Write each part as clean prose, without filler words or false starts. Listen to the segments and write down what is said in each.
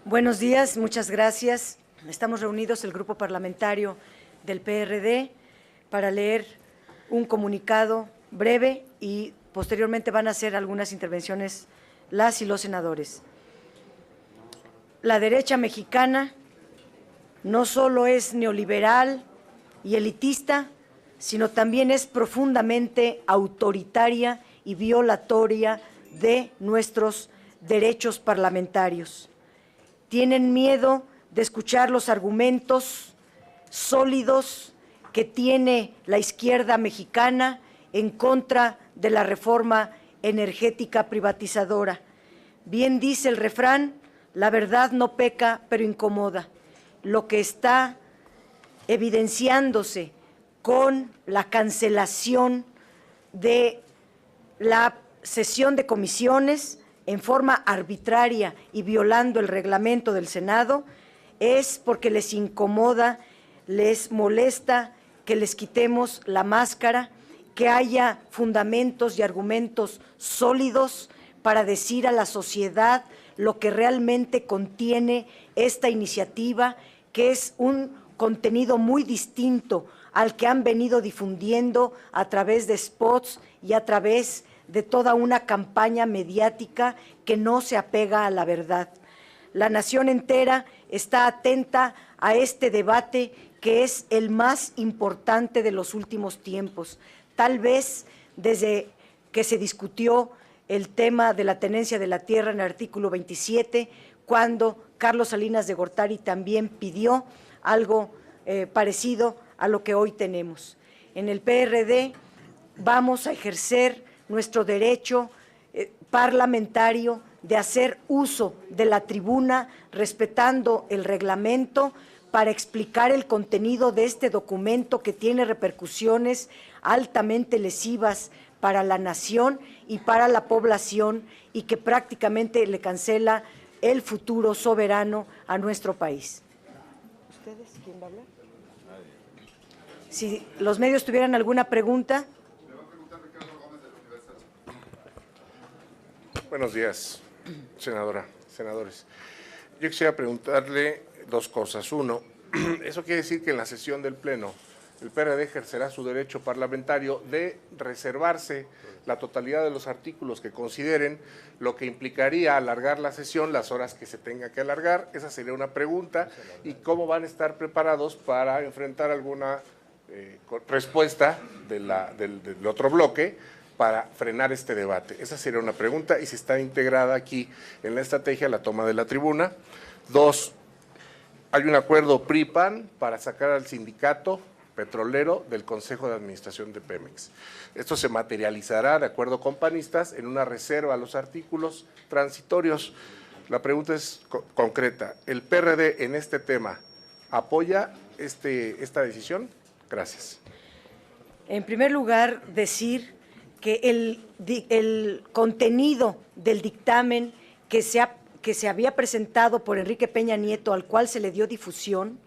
Buenos días, muchas gracias. Estamos reunidos el grupo parlamentario del PRD para leer un comunicado breve y posteriormente van a hacer algunas intervenciones las y los senadores. La derecha mexicana no solo es neoliberal y elitista, sino también es profundamente autoritaria y violatoria de nuestros derechos parlamentarios. Tienen miedo de escuchar los argumentos sólidos que tiene la izquierda mexicana en contra de la reforma energética privatizadora. Bien dice el refrán, la verdad no peca, pero incomoda. Lo que está evidenciándose con la cancelación de la sesión de comisiones en forma arbitraria y violando el reglamento del Senado, es porque les incomoda, les molesta que les quitemos la máscara, que haya fundamentos y argumentos sólidos para decir a la sociedad lo que realmente contiene esta iniciativa, que es un contenido muy distinto al que han venido difundiendo a través de spots y a través de toda una campaña mediática que no se apega a la verdad. La nación entera está atenta a este debate que es el más importante de los últimos tiempos. Tal vez desde que se discutió el tema de la tenencia de la tierra en el artículo 27, cuando Carlos Salinas de Gortari también pidió algo parecido a lo que hoy tenemos. En el PRD vamos a ejercer nuestro derecho parlamentario de hacer uso de la tribuna respetando el reglamento para explicar el contenido de este documento que tiene repercusiones altamente lesivas para la nación y para la población y que prácticamente le cancela el futuro soberano a nuestro país. ¿Ustedes quién va a hablar? Si los medios tuvieran alguna pregunta. Buenos días, senadora, senadores. Yo quisiera preguntarle dos cosas. Uno, eso quiere decir que en la sesión del Pleno el PRD ejercerá su derecho parlamentario de reservarse la totalidad de los artículos que consideren, lo que implicaría alargar la sesión las horas que se tenga que alargar. Esa sería una pregunta. ¿Y cómo van a estar preparados para enfrentar alguna respuesta del otro bloque para frenar este debate? Esa sería una pregunta y si está integrada aquí en la estrategia la toma de la tribuna. Dos, hay un acuerdo PRI-PAN para sacar al sindicato petrolero del Consejo de Administración de Pemex. Esto se materializará, de acuerdo con panistas, en una reserva a los artículos transitorios. La pregunta es concreta. ¿El PRD en este tema apoya esta decisión? Gracias. En primer lugar, decir que el contenido del dictamen que se había presentado por Enrique Peña Nieto, al cual se le dio difusión,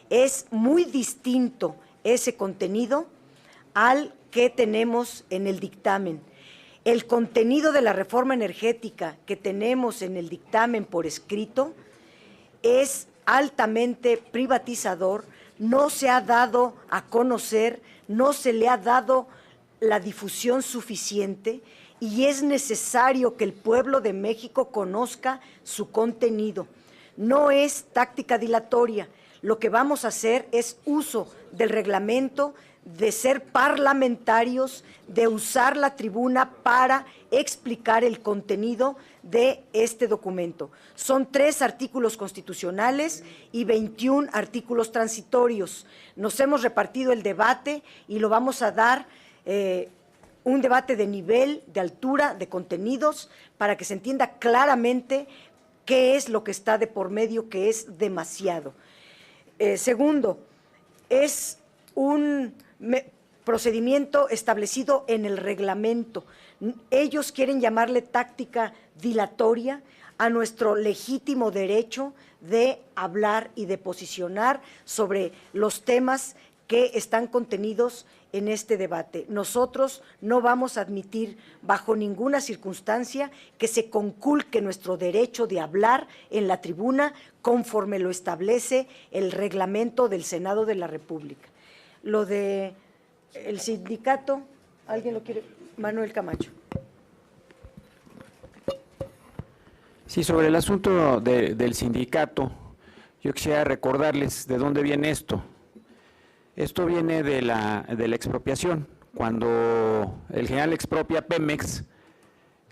es muy distinto ese contenido al que tenemos en el dictamen. El contenido de la reforma energética que tenemos en el dictamen por escrito es altamente privatizador, no se ha dado a conocer, no se le ha dado la difusión suficiente y es necesario que el pueblo de México conozca su contenido. No es táctica dilatoria, lo que vamos a hacer es uso del reglamento, de ser parlamentarios, de usar la tribuna para explicar el contenido de este documento. Son 3 artículos constitucionales y 21 artículos transitorios. Nos hemos repartido el debate y lo vamos a dar un debate de nivel, de altura, de contenidos, para que se entienda claramente qué es lo que está de por medio, que es demasiado. Segundo, es un procedimiento establecido en el reglamento. Ellos quieren llamarle táctica dilatoria a nuestro legítimo derecho de hablar y de posicionar sobre los temas que están contenidos en este debate. Nosotros no vamos a admitir bajo ninguna circunstancia que se conculque nuestro derecho de hablar en la tribuna conforme lo establece el reglamento del Senado de la República. Lo de el sindicato, ¿alguien lo quiere? Manuel Camacho. Sí, sobre el asunto del sindicato, yo quisiera recordarles de dónde viene esto. Esto viene de la expropiación. Cuando el general expropia Pemex,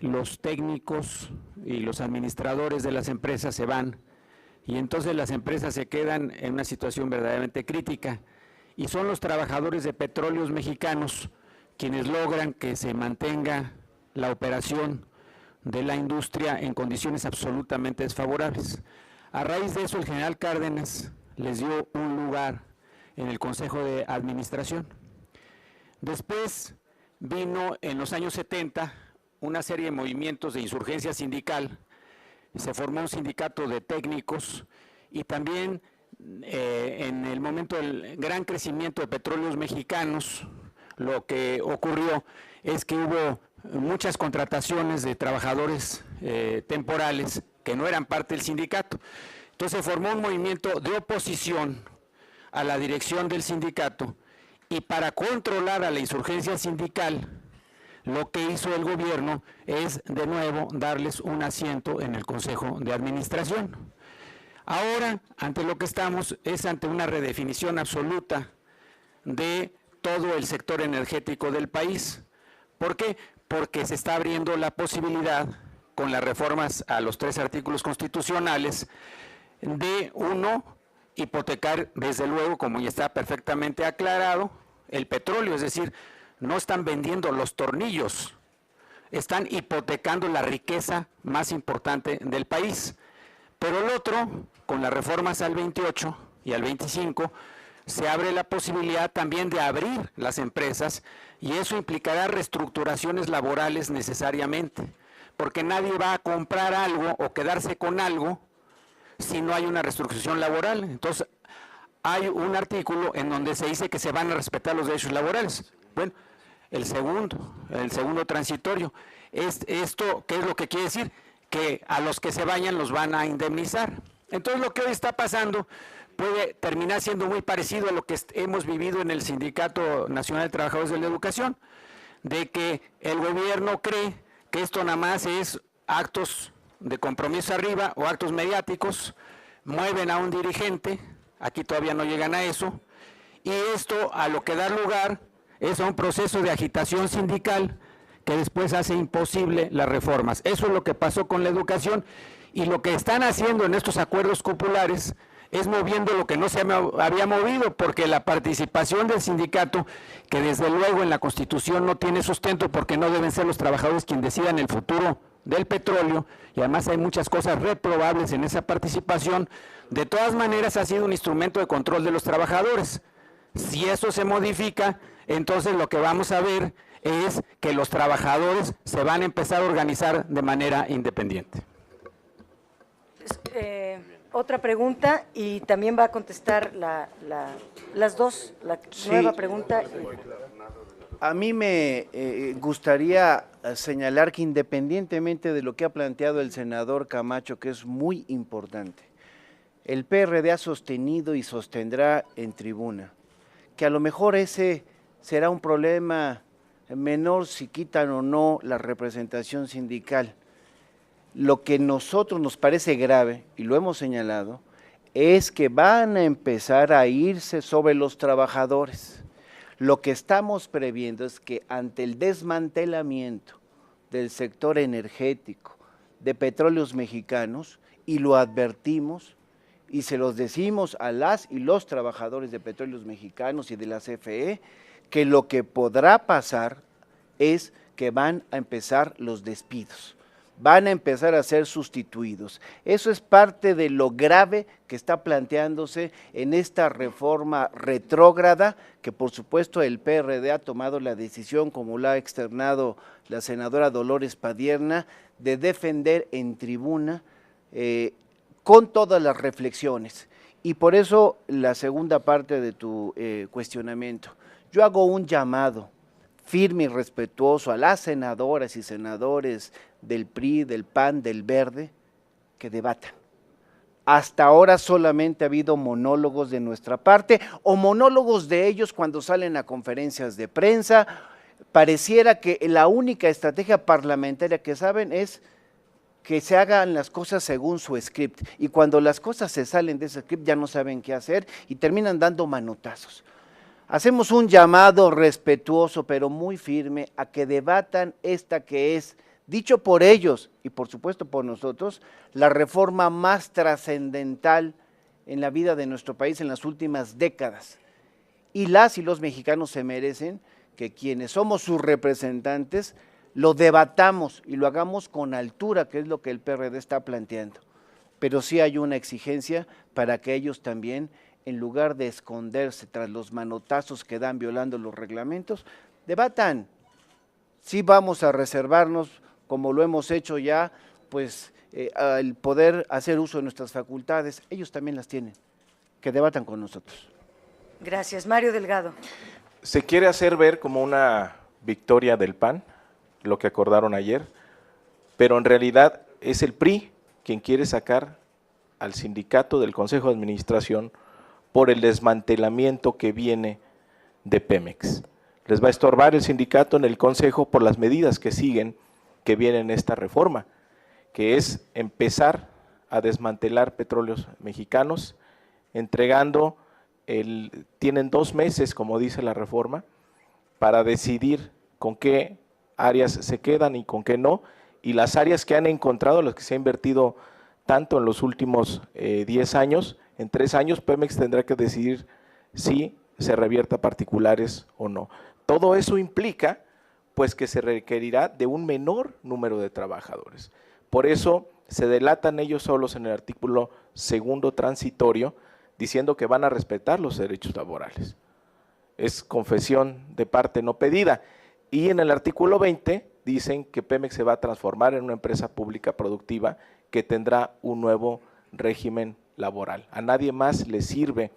los técnicos y los administradores de las empresas se van y entonces las empresas se quedan en una situación verdaderamente crítica y son los trabajadores de Petróleos Mexicanos quienes logran que se mantenga la operación de la industria en condiciones absolutamente desfavorables. A raíz de eso, el general Cárdenas les dio un lugar en el Consejo de Administración. Después vino en los años 70 una serie de movimientos de insurgencia sindical, se formó un sindicato de técnicos y también en el momento del gran crecimiento de Petróleos Mexicanos, lo que ocurrió es que hubo muchas contrataciones de trabajadores temporales que no eran parte del sindicato. Entonces se formó un movimiento de oposición a la dirección del sindicato y para controlar a la insurgencia sindical, lo que hizo el gobierno es de nuevo darles un asiento en el Consejo de Administración. Ahora, ante lo que estamos es ante una redefinición absoluta de todo el sector energético del país. ¿Por qué? Porque se está abriendo la posibilidad, con las reformas a los 3 artículos constitucionales, de uno, hipotecar, desde luego, como ya está perfectamente aclarado, el petróleo, es decir, no están vendiendo los tornillos, están hipotecando la riqueza más importante del país. Pero el otro, con las reformas al 28 y al 25, se abre la posibilidad también de abrir las empresas y eso implicará reestructuraciones laborales necesariamente, porque nadie va a comprar algo o quedarse con algo si no hay una reestructuración laboral. Entonces, hay un artículo en donde se dice que se van a respetar los derechos laborales. Bueno, el segundo transitorio. ¿Esto qué es lo que quiere decir? Que a los que se vayan los van a indemnizar. Entonces, lo que hoy está pasando puede terminar siendo muy parecido a lo que hemos vivido en el Sindicato Nacional de Trabajadores de la Educación, de que el gobierno cree que esto nada más es actos de compromiso arriba o actos mediáticos, mueven a un dirigente, aquí todavía no llegan a eso, y esto a lo que da lugar es a un proceso de agitación sindical que después hace imposible las reformas. Eso es lo que pasó con la educación y lo que están haciendo en estos acuerdos cupulares es moviendo lo que no se había movido, porque la participación del sindicato, que desde luego en la Constitución no tiene sustento porque no deben ser los trabajadores quienes decidan el futuro del petróleo, y además hay muchas cosas reprobables en esa participación, de todas maneras ha sido un instrumento de control de los trabajadores. Si eso se modifica, entonces lo que vamos a ver es que los trabajadores se van a empezar a organizar de manera independiente. Otra pregunta y también va a contestar las dos, la nueva pregunta. A mí me gustaría señalar que independientemente de lo que ha planteado el senador Camacho, que es muy importante, el PRD ha sostenido y sostendrá en tribuna que a lo mejor ese será un problema menor si quitan o no la representación sindical. Lo que a nosotros nos parece grave, y lo hemos señalado, es que van a empezar a irse sobre los trabajadores. Lo que estamos previendo es que ante el desmantelamiento del sector energético de Petróleos Mexicanos, y lo advertimos y se los decimos a las y los trabajadores de Petróleos Mexicanos y de la CFE, que lo que podrá pasar es que van a empezar los despidos. Van a empezar a ser sustituidos. Eso es parte de lo grave que está planteándose en esta reforma retrógrada, que por supuesto el PRD ha tomado la decisión, como la ha externado la senadora Dolores Padierna, de defender en tribuna con todas las reflexiones. Y por eso la segunda parte de tu cuestionamiento. Yo hago un llamado firme y respetuoso a las senadoras y senadores del PRI, del PAN, del Verde, que debatan. Hasta ahora solamente ha habido monólogos de nuestra parte o monólogos de ellos cuando salen a conferencias de prensa. Pareciera que la única estrategia parlamentaria que saben es que se hagan las cosas según su script, y cuando las cosas se salen de ese script ya no saben qué hacer y terminan dando manotazos. Hacemos un llamado respetuoso pero muy firme a que debatan esta que es, dicho por ellos y por supuesto por nosotros, la reforma más trascendental en la vida de nuestro país en las últimas décadas. Y las y los mexicanos se merecen que quienes somos sus representantes lo debatamos y lo hagamos con altura, que es lo que el PRD está planteando. Pero sí hay una exigencia para que ellos también, en lugar de esconderse tras los manotazos que dan violando los reglamentos, debatan. Sí vamos a reservarnos, como lo hemos hecho ya, pues el poder hacer uso de nuestras facultades, ellos también las tienen, que debatan con nosotros. Gracias. Mario Delgado. Se quiere hacer ver como una victoria del PAN, lo que acordaron ayer, pero en realidad es el PRI quien quiere sacar al sindicato del Consejo de Administración por el desmantelamiento que viene de Pemex. Les va a estorbar el sindicato en el Consejo por las medidas que siguen, que vienen en esta reforma, que es empezar a desmantelar Petróleos Mexicanos, entregando, tienen 2 meses, como dice la reforma, para decidir con qué áreas se quedan y con qué no, y las áreas que han encontrado, las que se ha invertido tanto en los últimos 10 años, en 3 años Pemex tendrá que decidir si se revierta a particulares o no. Todo eso implica pues que se requerirá de un menor número de trabajadores. Por eso se delatan ellos solos en el artículo 2º transitorio, diciendo que van a respetar los derechos laborales. Es confesión de parte no pedida. Y en el artículo 20 dicen que Pemex se va a transformar en una empresa pública productiva que tendrá un nuevo régimen laboral. A nadie más le sirve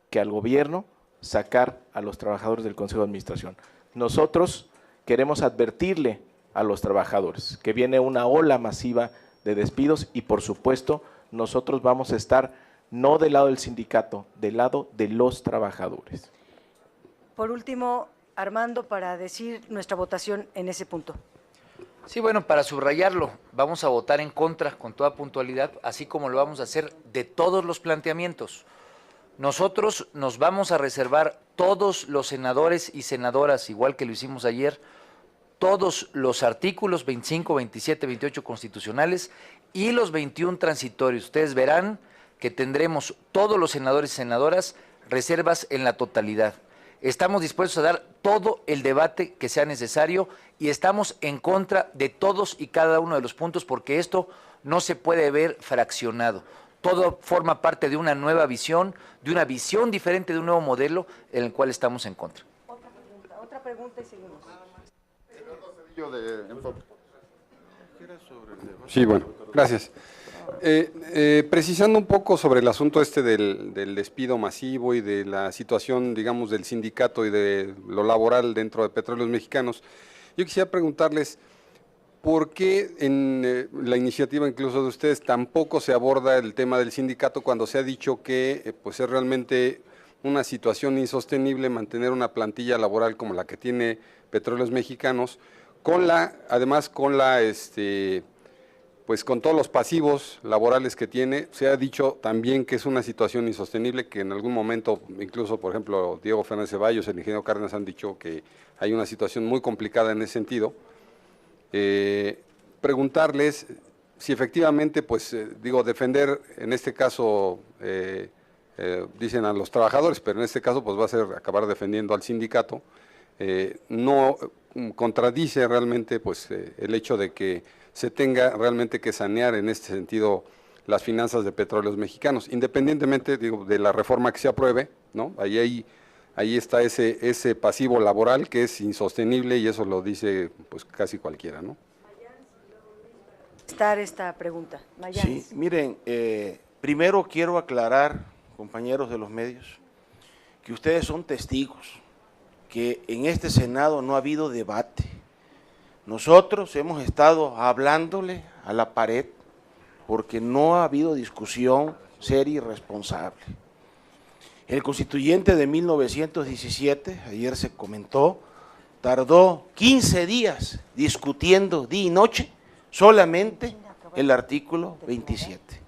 que al gobierno sacar a los trabajadores del Consejo de Administración. Nosotros queremos advertirle a los trabajadores que viene una ola masiva de despidos y por supuesto nosotros vamos a estar no del lado del sindicato, del lado de los trabajadores. Por último, Armando, para decir nuestra votación en ese punto. Sí, bueno, para subrayarlo, vamos a votar en contra con toda puntualidad, así como lo vamos a hacer de todos los planteamientos. Nosotros nos vamos a reservar, todos los senadores y senadoras, igual que lo hicimos ayer, todos los artículos 25, 27, 28 constitucionales y los 21 transitorios. Ustedes verán que tendremos todos los senadores y senadoras reservas en la totalidad. Estamos dispuestos a dar todo el debate que sea necesario y estamos en contra de todos y cada uno de los puntos porque esto no se puede ver fraccionado. Todo forma parte de una nueva visión, de una visión diferente, de un nuevo modelo en el cual estamos en contra. Otra pregunta y seguimos. Sí, bueno, gracias. Precisando un poco sobre el asunto del despido masivo y de la situación, digamos, del sindicato y de lo laboral dentro de Petróleos Mexicanos, yo quisiera preguntarles por qué en la iniciativa incluso de ustedes tampoco se aborda el tema del sindicato cuando se ha dicho que pues es realmente una situación insostenible mantener una plantilla laboral como la que tiene Petróleos Mexicanos, además con pues con todos los pasivos laborales que tiene. Se ha dicho también que es una situación insostenible, que en algún momento, incluso por ejemplo Diego Fernández Ceballos, el ingeniero Cárdenas han dicho que hay una situación muy complicada en ese sentido. Preguntarles si efectivamente, pues defender en este caso, dicen a los trabajadores, pero en este caso pues va a ser acabar defendiendo al sindicato, no contradice realmente pues el hecho de que se tenga realmente que sanear en este sentido las finanzas de Petróleos Mexicanos, independientemente de la reforma que se apruebe, ¿no? Ahí está ese pasivo laboral que es insostenible y eso lo dice pues casi cualquiera, ¿no? Esta pregunta. Mayanes. Sí, miren, primero quiero aclarar compañeros de los medios, que ustedes son testigos, que en este Senado no ha habido debate. Nosotros hemos estado hablándole a la pared porque no ha habido discusión seria y responsable. El constituyente de 1917, ayer se comentó, tardó 15 días discutiendo día y noche solamente el artículo 27.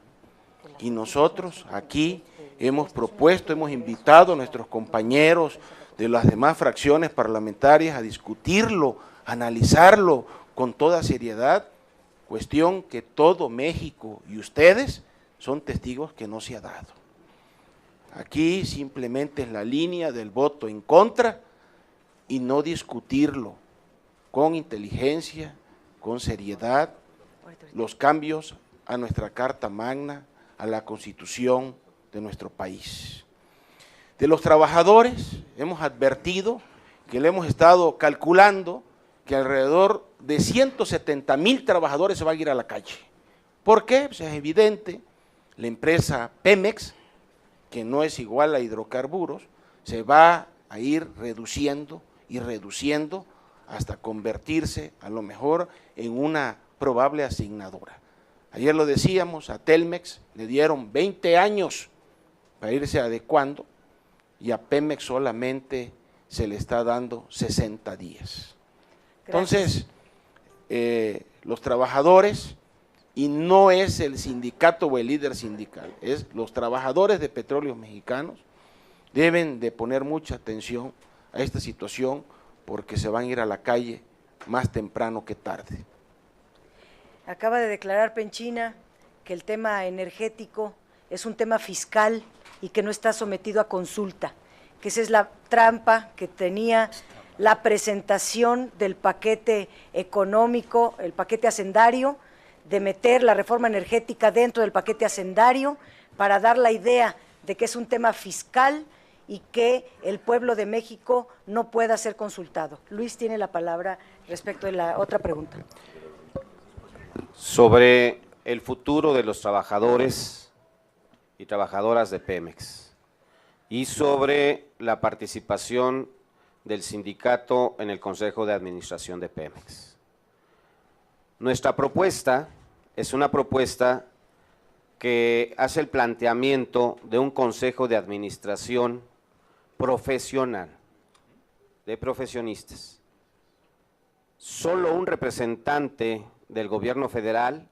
Y nosotros aquí hemos propuesto, hemos invitado a nuestros compañeros de las demás fracciones parlamentarias a discutirlo, a analizarlo con toda seriedad, cuestión que todo México y ustedes son testigos que no se ha dado. Aquí simplemente es la línea del voto en contra y no discutirlo con inteligencia, con seriedad, los cambios a nuestra Carta Magna, a la Constitución de nuestro país. De los trabajadores hemos advertido que le hemos estado calculando que alrededor de 170,000 trabajadores se van a ir a la calle. ¿Por qué? Pues es evidente, la empresa Pemex, que no es igual a Hidrocarburos, se va a ir reduciendo y reduciendo hasta convertirse a lo mejor en una probable asignadora. Ayer lo decíamos, a Telmex le dieron 20 años para irse adecuando y a Pemex solamente se le está dando 60 días. Entonces, los trabajadores, y no es el sindicato o el líder sindical, es los trabajadores de Petróleos Mexicanos, deben de poner mucha atención a esta situación porque se van a ir a la calle más temprano que tarde. Acaba de declarar Penchina que el tema energético es un tema fiscal y que no está sometido a consulta, que esa es la trampa que tenía la presentación del paquete económico, el paquete hacendario, de meter la reforma energética dentro del paquete hacendario para dar la idea de que es un tema fiscal y que el pueblo de México no pueda ser consultado. Luis tiene la palabra respecto de la otra pregunta. Sobre el futuro de los trabajadores y trabajadoras de Pemex y sobre la participación del sindicato en el Consejo de Administración de Pemex. Nuestra propuesta es una propuesta que hace el planteamiento de un Consejo de Administración profesional, de profesionistas. Solo un representante del gobierno federal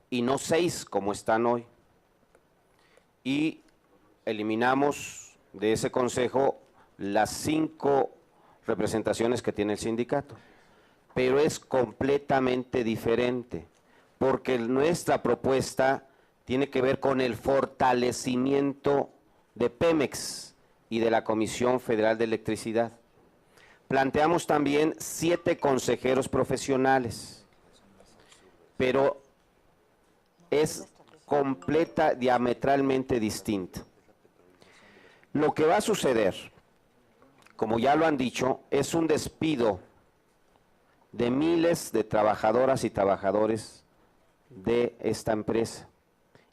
y no 6 como están hoy. Y eliminamos de ese consejo las 5 representaciones que tiene el sindicato. Pero es completamente diferente, porque nuestra propuesta tiene que ver con el fortalecimiento de Pemex y de la Comisión Federal de Electricidad. Planteamos también 7 consejeros profesionales, pero es diametralmente distinto. Lo que va a suceder, como ya lo han dicho, es un despido de miles de trabajadoras y trabajadores de esta empresa.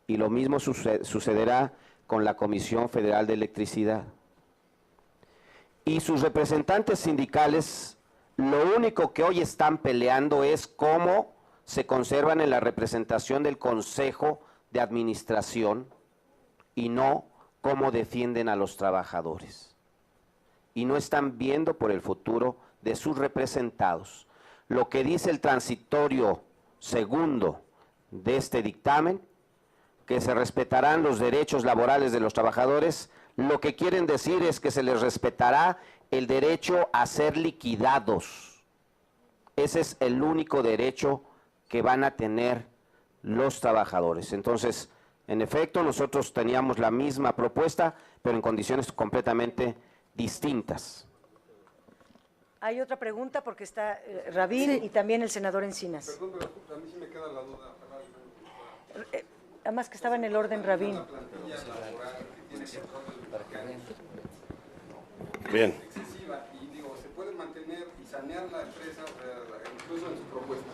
Y lo mismo sucederá con la Comisión Federal de Electricidad. Y sus representantes sindicales, lo único que hoy están peleando es cómo se conservan en la representación del Consejo de Administración y no cómo defienden a los trabajadores. Y no están viendo por el futuro de sus representados. Lo que dice el transitorio segundo de este dictamen, que se respetarán los derechos laborales de los trabajadores, lo que quieren decir es que se les respetará el derecho a ser liquidados. Ese es el único derecho que van a tener los trabajadores. Entonces, en efecto, nosotros teníamos la misma propuesta, pero en condiciones completamente distintas. Hay otra pregunta porque está Rabín y también el senador Encinas. Perdón, pero a mí sí me queda la duda. Además que estaba en el orden Rabín. Bien. Excesiva y digo, ¿se puede mantener y sanear la empresa incluso en su propuesta?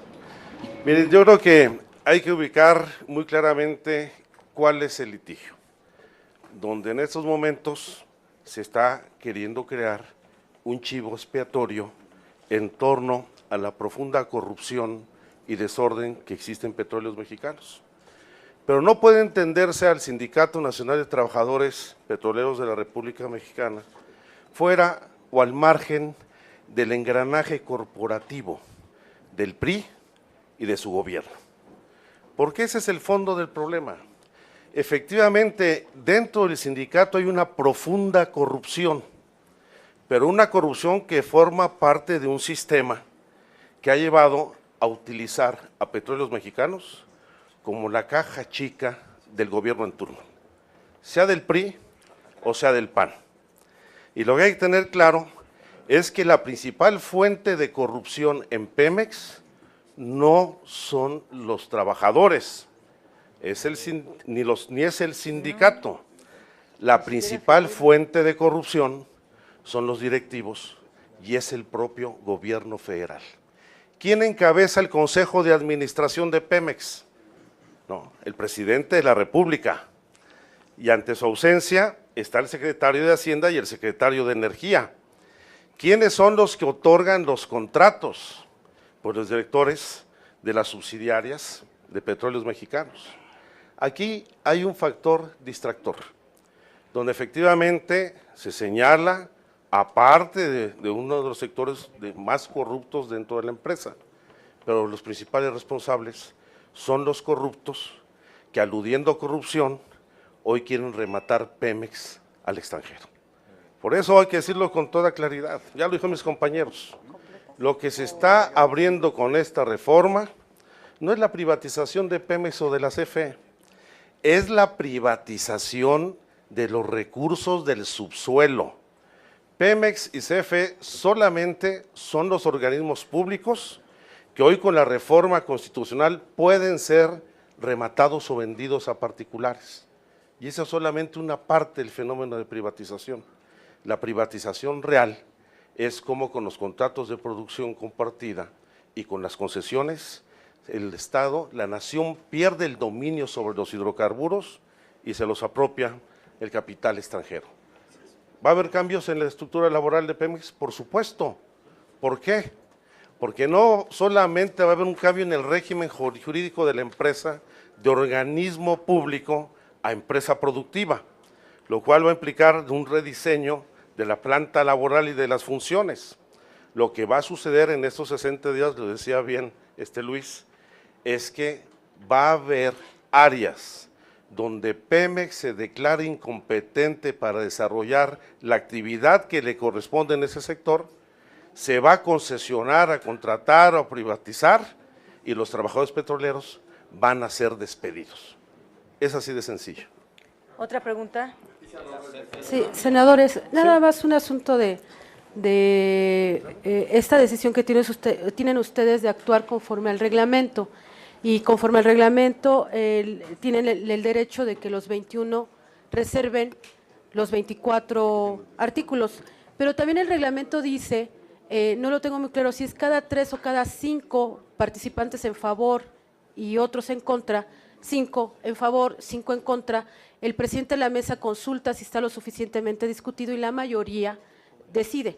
Miren, yo creo que hay que ubicar muy claramente cuál es el litigio. donde en estos momentos se está queriendo crear un chivo expiatorio en torno a la profunda corrupción y desorden que existe en Petróleos Mexicanos. Pero no puede entenderse al Sindicato Nacional de Trabajadores Petroleros de la República Mexicana fuera o al margen del engranaje corporativo del PRI y de su gobierno. Porque ese es el fondo del problema. Efectivamente, dentro del sindicato hay una profunda corrupción, pero una corrupción que forma parte de un sistema que ha llevado a utilizar a Petróleos Mexicanos como la caja chica del gobierno en turno, sea del PRI o sea del PAN. Y lo que hay que tener claro es que la principal fuente de corrupción en Pemex no son los trabajadores, ni es el sindicato. La principal fuente de corrupción son los directivos y es el propio gobierno federal. ¿Quién encabeza el Consejo de Administración de Pemex? No, el presidente de la República. Y ante su ausencia está el secretario de Hacienda y el secretario de Energía. ¿Quiénes son los que otorgan los contratos? Pues los directores de las subsidiarias de Petróleos Mexicanos. Aquí hay un factor distractor, donde efectivamente se señala, aparte de uno de los sectores más corruptos dentro de la empresa, pero los principales responsables son los corruptos que, aludiendo a corrupción, hoy quieren rematar Pemex al extranjero. Por eso hay que decirlo con toda claridad, ya lo dijeron mis compañeros, lo que se está abriendo con esta reforma no es la privatización de Pemex o de la CFE, es la privatización de los recursos del subsuelo. Pemex y CFE solamente son los organismos públicos que hoy con la reforma constitucional pueden ser rematados o vendidos a particulares. Y esa es solamente una parte del fenómeno de privatización. La privatización real es como con los contratos de producción compartida y con las concesiones, el Estado, la nación pierde el dominio sobre los hidrocarburos y se los apropia el capital extranjero. ¿Va a haber cambios en la estructura laboral de Pemex? Por supuesto. ¿Por qué? Porque no solamente va a haber un cambio en el régimen jurídico de la empresa, de organismo público a empresa productiva, lo cual va a implicar un rediseño de la planta laboral y de las funciones. Lo que va a suceder en estos 60 días, lo decía bien Luis, es que va a haber áreas donde Pemex se declare incompetente para desarrollar la actividad que le corresponde en ese sector, se va a concesionar, a contratar o a privatizar y los trabajadores petroleros van a ser despedidos. Es así de sencillo. ¿Otra pregunta? Sí, senadores, nada más un asunto de esta decisión que tienen ustedes de actuar conforme al reglamento. Y conforme al reglamento tienen el derecho de que los 21 reserven los 24 artículos. Pero también el reglamento dice, no lo tengo muy claro, si es cada 3 o cada 5 participantes en favor y otros en contra, 5 en favor, 5 en contra, el presidente de la mesa consulta si está lo suficientemente discutido y la mayoría decide.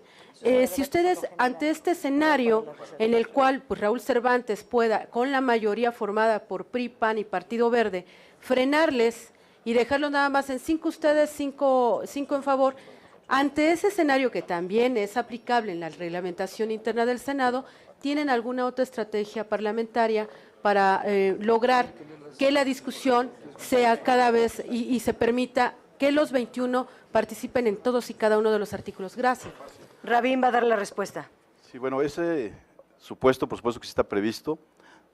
Si ustedes, ante este escenario en el cual pues, Raúl Cervantes pueda, con la mayoría formada por PRI, PAN y Partido Verde, frenarles y dejarlos nada más en 5 ustedes, 5 en favor, ante ese escenario que también es aplicable en la reglamentación interna del Senado, ¿tienen alguna otra estrategia parlamentaria para lograr que la discusión sea cada vez y se permita que los 21 participen en todos y cada uno de los artículos? Gracias. Rabín va a dar la respuesta. Sí, bueno, ese supuesto, por supuesto que sí está previsto,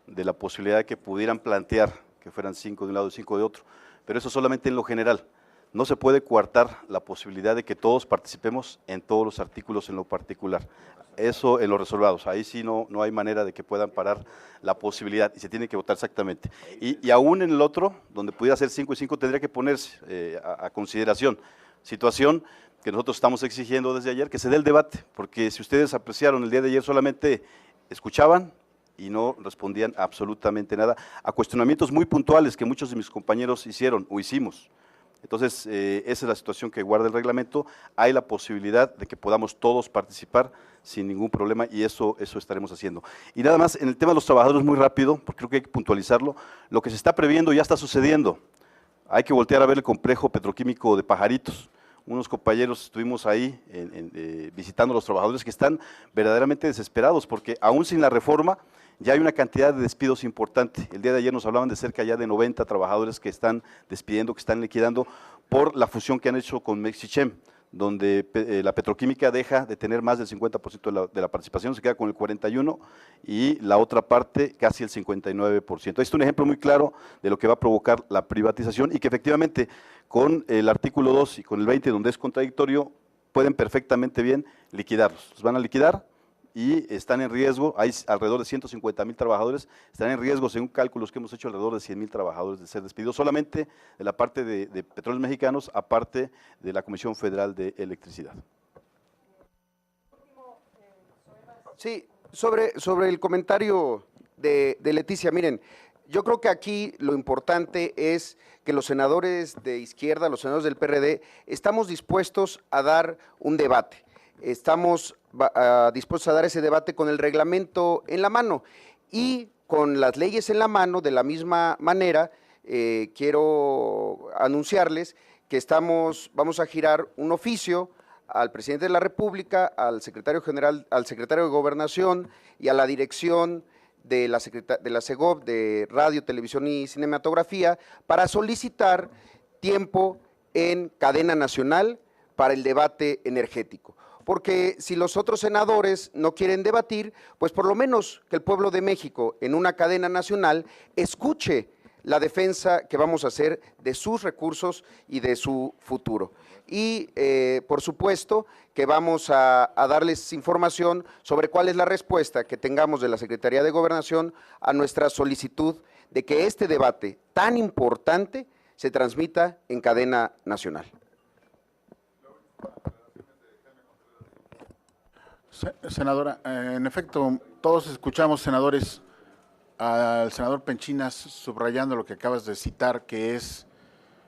de la posibilidad de que pudieran plantear que fueran 5 de un lado y 5 de otro, pero eso solamente en lo general. No se puede coartar la posibilidad de que todos participemos en todos los artículos en lo particular. Eso en los reservados, ahí sí no hay manera de que puedan parar la posibilidad y se tiene que votar exactamente. Y aún en el otro, donde pudiera ser 5 y 5, tendría que ponerse a consideración. Situación que nosotros estamos exigiendo desde ayer, que se dé el debate, porque si ustedes apreciaron el día de ayer solamente escuchaban y no respondían absolutamente nada a cuestionamientos muy puntuales que muchos de mis compañeros hicieron o hicimos. Entonces, esa es la situación que guarda el reglamento. Hay la posibilidad de que podamos todos participar sin ningún problema y eso estaremos haciendo. Y nada más, en el tema de los trabajadores, muy rápido, porque creo que hay que puntualizarlo, lo que se está previendo ya está sucediendo. Hay que voltear a ver el complejo petroquímico de Pajaritos. Unos compañeros estuvimos ahí visitando a los trabajadores que están verdaderamente desesperados, porque aún sin la reforma ya hay una cantidad de despidos importante. El día de ayer nos hablaban de cerca ya de 90 trabajadores que están despidiendo, que están liquidando por la fusión que han hecho con Mexichem, donde la petroquímica deja de tener más del 50% de la participación, se queda con el 41% y la otra parte casi el 59%. Este es un ejemplo muy claro de lo que va a provocar la privatización y que efectivamente con el artículo 2 y con el 20, donde es contradictorio, pueden perfectamente bien liquidarlos. Los van a liquidar y están en riesgo, hay alrededor de 150,000 trabajadores, están en riesgo, según cálculos que hemos hecho, alrededor de 100,000 trabajadores de ser despedidos, solamente de la parte de Petróleos Mexicanos, aparte de la Comisión Federal de Electricidad. Sí, sobre el comentario de Leticia, miren, yo creo que aquí lo importante es que los senadores de izquierda, los senadores del PRD, estamos dispuestos a dar un debate. Estamos dispuestos a dar ese debate con el reglamento en la mano y con las leyes en la mano. De la misma manera, quiero anunciarles que vamos a girar un oficio al presidente de la República, al secretario general, al secretario de Gobernación y a la dirección de la SEGOV de Radio, Televisión y Cinematografía para solicitar tiempo en cadena nacional para el debate energético. Porque si los otros senadores no quieren debatir, pues por lo menos que el pueblo de México en una cadena nacional escuche la defensa que vamos a hacer de sus recursos y de su futuro. Y por supuesto que vamos a darles información sobre cuál es la respuesta que tengamos de la Secretaría de Gobernación a nuestra solicitud de que este debate tan importante se transmita en cadena nacional. Senadora, en efecto, todos escuchamos, senadores, al senador Penchinas subrayando lo que acabas de citar, que es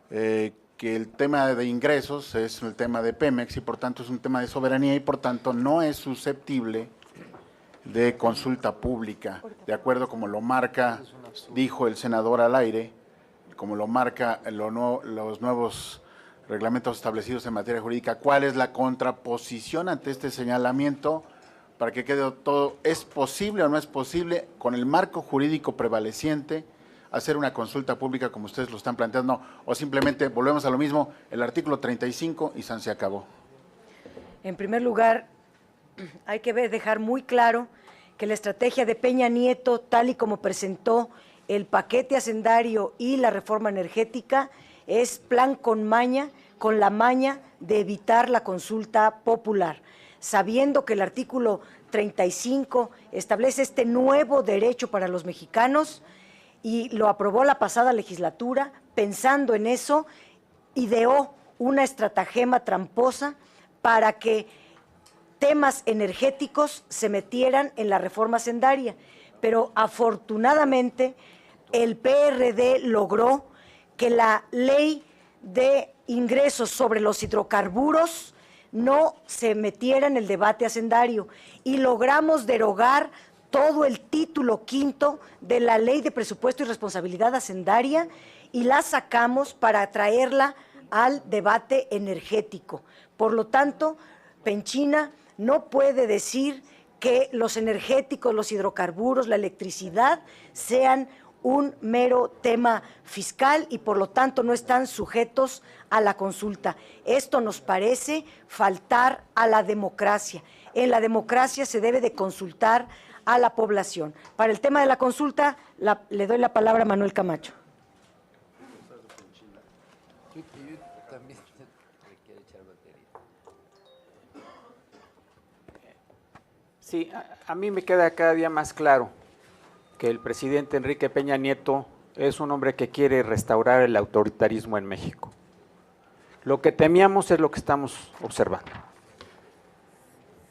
que el tema de ingresos es el tema de Pemex y por tanto es un tema de soberanía y por tanto no es susceptible de consulta pública, de acuerdo como lo marca, dijo el senador al aire, como lo marca los nuevos reglamentos establecidos en materia jurídica. ¿Cuál es la contraposición ante este señalamiento para que quede todo, es posible o no es posible, con el marco jurídico prevaleciente, hacer una consulta pública como ustedes lo están planteando, o simplemente volvemos a lo mismo, el artículo 35 y se acabó? En primer lugar, hay que dejar muy claro que la estrategia de Peña Nieto, tal y como presentó el paquete hacendario y la reforma energética, es plan con maña, con la maña de evitar la consulta popular, sabiendo que el artículo 35 establece este nuevo derecho para los mexicanos y lo aprobó la pasada legislatura. Pensando en eso, ideó una estratagema tramposa para que temas energéticos se metieran en la reforma hacendaria, pero afortunadamente el PRD logró que la ley de ingresos sobre los hidrocarburos no se metiera en el debate hacendario y logramos derogar todo el título quinto de la Ley de Presupuesto y Responsabilidad Hacendaria y la sacamos para traerla al debate energético. Por lo tanto, Penchina no puede decir que los energéticos, los hidrocarburos, la electricidad sean un mero tema fiscal y por lo tanto no están sujetos a la consulta. Esto nos parece faltar a la democracia. En la democracia se debe de consultar a la población. Para el tema de la consulta, le doy la palabra a Manuel Camacho. Sí, a mí me queda cada día más claro que el presidente Enrique Peña Nieto es un hombre que quiere restaurar el autoritarismo en México. Lo que temíamos es lo que estamos observando.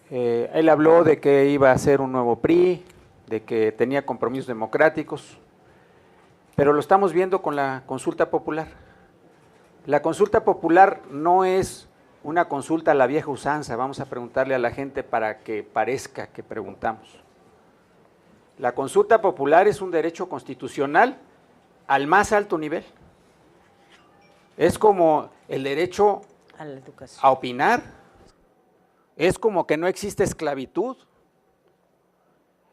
Él habló de que iba a hacer un nuevo PRI, de que tenía compromisos democráticos, pero lo estamos viendo con la consulta popular. La consulta popular no es una consulta a la vieja usanza, vamos a preguntarle a la gente para que parezca que preguntamos. La consulta popular es un derecho constitucional al más alto nivel. Es como el derecho A la educación. a opinar, es como que no existe esclavitud,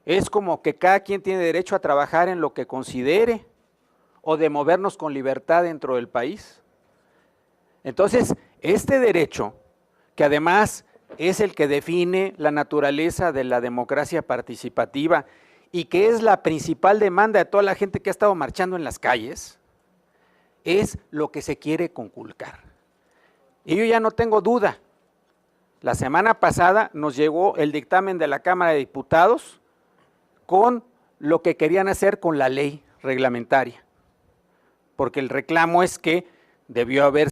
es como que cada quien tiene derecho a trabajar en lo que considere o de movernos con libertad dentro del país. Entonces, este derecho, que además es el que define la naturaleza de la democracia participativa y que es la principal demanda de toda la gente que ha estado marchando en las calles, es lo que se quiere conculcar. Y yo ya no tengo duda. La semana pasada nos llegó el dictamen de la Cámara de Diputados con lo que querían hacer con la ley reglamentaria, porque el reclamo es que debió haber